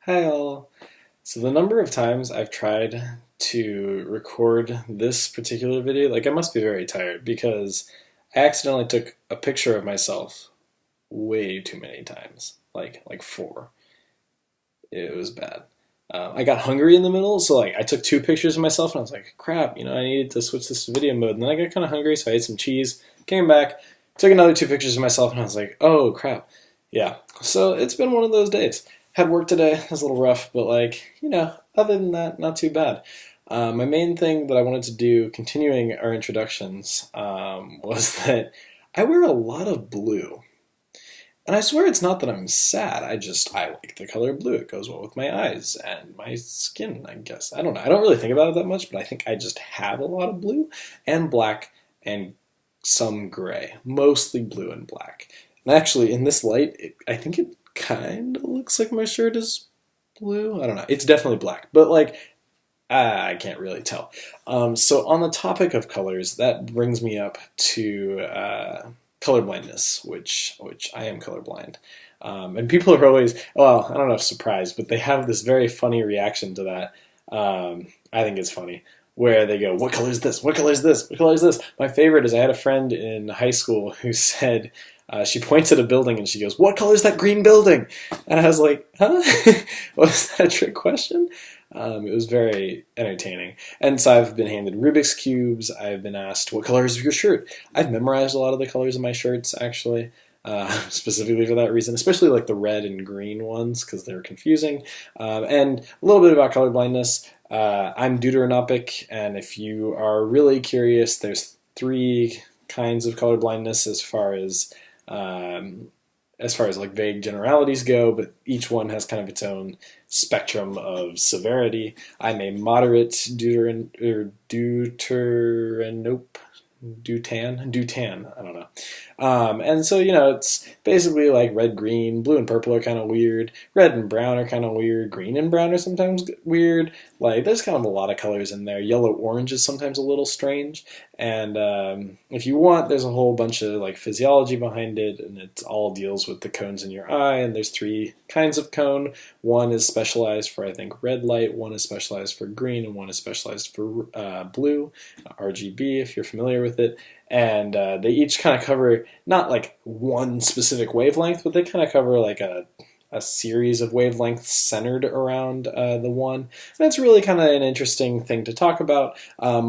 Hi all. So the number of times I've tried to record this particular video, like I must be very tired because I accidentally took a picture of myself way too many times, like four. It was bad. I got hungry in the middle, so like I took two pictures of myself and I was like, crap, I needed to switch this to video mode. And then I got kind of hungry, so I ate some cheese, came back, took another two pictures of myself, and I was like, oh crap. Yeah. So it's been one of those days. Had work today. It was a little rough, but other than that, not too bad. My main thing that I wanted to do, continuing our introductions, was that I wear a lot of blue. And I swear it's not that I'm sad. I like the color blue. It goes well with my eyes and my skin, I guess. I don't know. I don't really think about it that much, but I think I just have a lot of blue and black and some gray. Mostly blue and black. And actually, in this light, I think it kind of looks like my shirt is blue. I don't know. It's definitely black, but I can't really tell. So on the topic of colors, that brings me up to colorblindness, which I am colorblind. And people are always, well, I don't know if surprised, but they have this very funny reaction to that. I think it's funny, where they go, what color is this? What color is this? What color is this? My favorite is I had a friend in high school who said, she points at a building and she goes, what color is that green building? And I was like, huh? Was that a trick question? It was very entertaining. And so I've been handed Rubik's Cubes. I've been asked, what color is your shirt? I've memorized a lot of the colors of my shirts, actually, specifically for that reason, especially like the red and green ones because they're confusing. And a little bit about colorblindness. I'm deuteranopic, and if you are really curious, there's three kinds of colorblindness as far as like vague generalities go, but each one has kind of its own spectrum of severity. I'm a moderate deutan, I don't know. And so, it's basically like red, green, blue and purple are kind of weird. Red and brown are kind of weird. Green and brown are sometimes weird. Like, there's kind of a lot of colors in there. Yellow, orange is sometimes a little strange. And if you want, there's a whole bunch of like physiology behind it, and it all deals with the cones in your eye. And there's three kinds of cone. One is specialized for, I think, red light. One is specialized for green, and one is specialized for blue, RGB, if you're familiar with it. And they each kind of cover not like one specific wavelength, but they kind of cover like a series of wavelengths centered around the one. And that's really kind of an interesting thing to talk about. One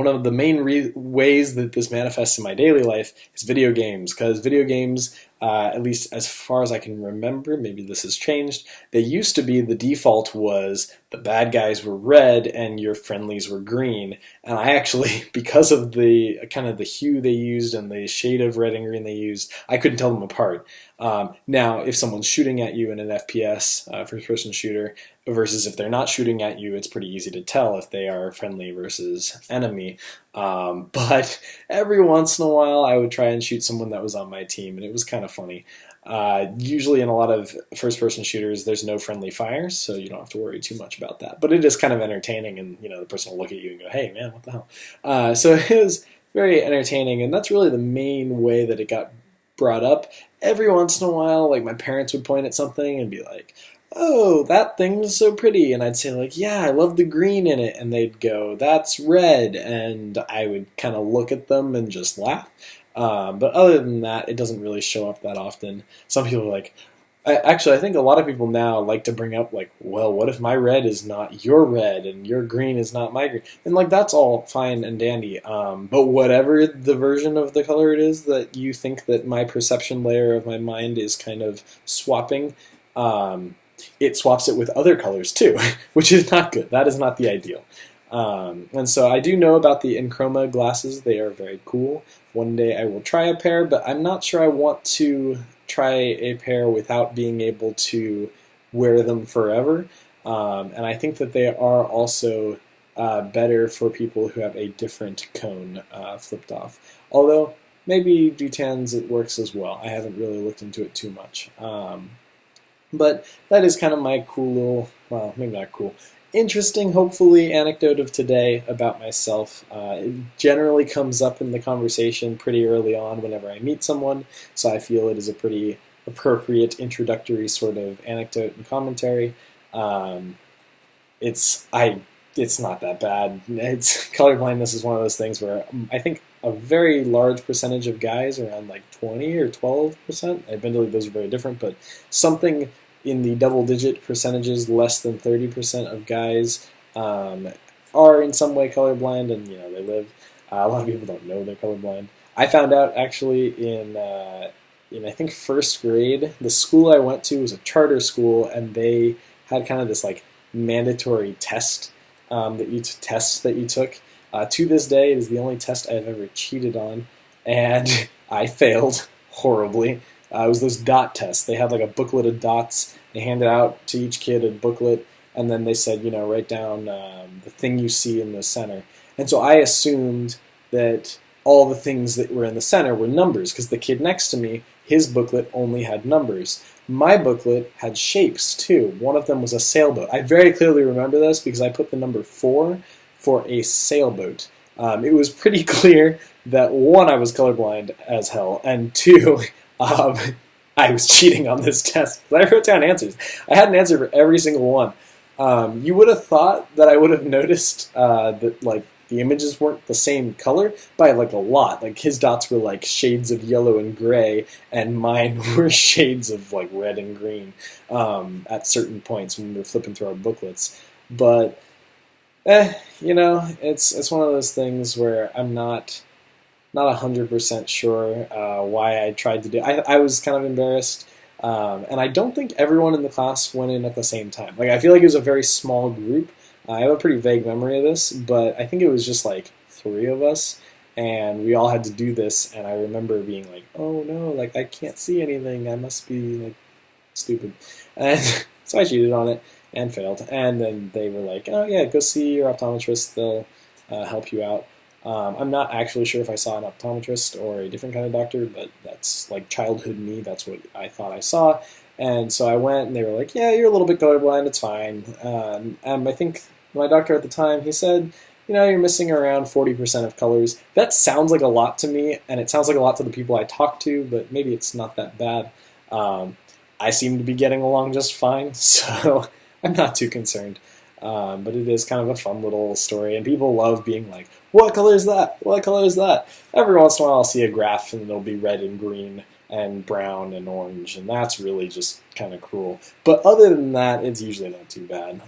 of the main ways that this manifests in my daily life is video games, because video games, at least as far as I can remember, maybe this has changed, they used to be the default was the bad guys were red and your friendlies were green. And I actually, because of the kind of the hue they used and the shade of red and green they used, I couldn't tell them apart. Now, if someone's shooting at you in an FPS, first-person shooter, versus if they're not shooting at you, it's pretty easy to tell if they are friendly versus enemy. But every once in a while, I would try and shoot someone that was on my team, and it was kind of funny. Usually in a lot of first-person shooters, there's no friendly fire, so you don't have to worry too much about that. But it is kind of entertaining, and the person will look at you and go, hey, man, what the hell? So it was very entertaining, and that's really the main way that it got brought up. Every once in a while, like my parents would point at something and be like, oh, that thing's so pretty. And I'd say like, yeah, I love the green in it. And they'd go, that's red. And I would kind of look at them and just laugh. But other than that, it doesn't really show up that often. Some people are like, I think a lot of people now like to bring up like, well, what if my red is not your red and your green is not my green? And like, that's all fine and dandy. But whatever the version of the color it is that you think that my perception layer of my mind is kind of swapping, it swaps it with other colors too, which is not good. That is not the ideal. And so I do know about the Enchroma glasses. They are very cool. One day I will try a pair, but I'm not sure I want to try a pair without being able to wear them forever. And I think that they are also better for people who have a different cone flipped off. Although maybe Dutan's it works as well. I haven't really looked into it too much. But that is kind of my cool little, well, maybe not cool, interesting, hopefully, anecdote of today about myself. It generally comes up in the conversation pretty early on whenever I meet someone, so I feel it is a pretty appropriate introductory sort of anecdote and commentary. Um, it's not that bad. Colorblindness is one of those things where I think a very large percentage of guys, around like 20 or 12%, admittedly those are very different, but something in the double-digit percentages, less than 30% of guys are in some way colorblind, and they live. A lot of people don't know they're colorblind. I found out actually in I think first grade. The school I went to was a charter school, and they had kind of this like mandatory test tests that you took. To this day, it is the only test I've ever cheated on, and I failed horribly. It was those dot tests. They had like a booklet of dots. They handed out to each kid a booklet, and then they said, write down the thing you see in the center. And so I assumed that all the things that were in the center were numbers, because the kid next to me, his booklet only had numbers. My booklet had shapes too. One of them was a sailboat. I very clearly remember this because I put the number 4 for a sailboat. It was pretty clear that 1, I was colorblind as hell, and 2, I was cheating on this test. I wrote down answers. I had an answer for every single one. You would have thought that I would have noticed that like the images weren't the same color by like a lot. Like his dots were like shades of yellow and gray, and mine were shades of like red and green at certain points when we were flipping through our booklets. But it's one of those things where I'm not 100% sure why I tried to do. I was kind of embarrassed, and I don't think everyone in the class went in at the same time. Like I feel like it was a very small group. I have a pretty vague memory of this, but I think it was just like 3 of us, and we all had to do this. And I remember being like, "Oh no, like I can't see anything. I must be like stupid," and so I cheated on it and failed. And then they were like, "Oh yeah, go see your optometrist. They'll help you out." I'm not actually sure if I saw an optometrist or a different kind of doctor, but that's like childhood me. That's what I thought I saw. And so I went, and they were like, "Yeah, you're a little bit colorblind. It's fine." And I think my doctor at the time, he said, "You're missing around 40% of colors." That sounds like a lot to me, and it sounds like a lot to the people I talk to, but maybe it's not that bad. I seem to be getting along just fine, so I'm not too concerned. But it is kind of a fun little story, and people love being like, "What color is that? What color is that?" Every once in a while I'll see a graph, and it'll be red and green and brown and orange, and that's really just kind of cruel. But other than that, it's usually not too bad.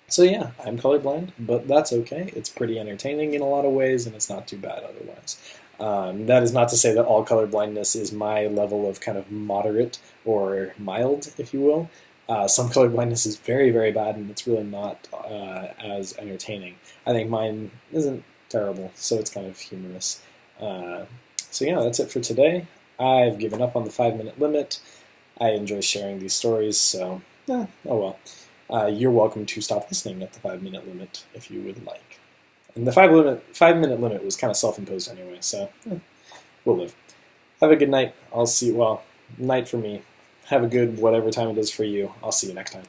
So yeah, I'm colorblind, but that's okay. It's pretty entertaining in a lot of ways, and it's not too bad otherwise. That is not to say that all colorblindness is my level of kind of moderate or mild, if you will. Some colorblindness is very, very bad, and it's really not as entertaining. I think mine isn't terrible, so it's kind of humorous. So yeah, that's it for today. I've given up on the 5-minute limit. I enjoy sharing these stories, so oh well. You're welcome to stop listening at the 5-minute limit if you would like. And the 5-minute limit was kind of self-imposed anyway, so we'll live. Have a good night. I'll see you, well, night for me. Have a good whatever time it is for you. I'll see you next time.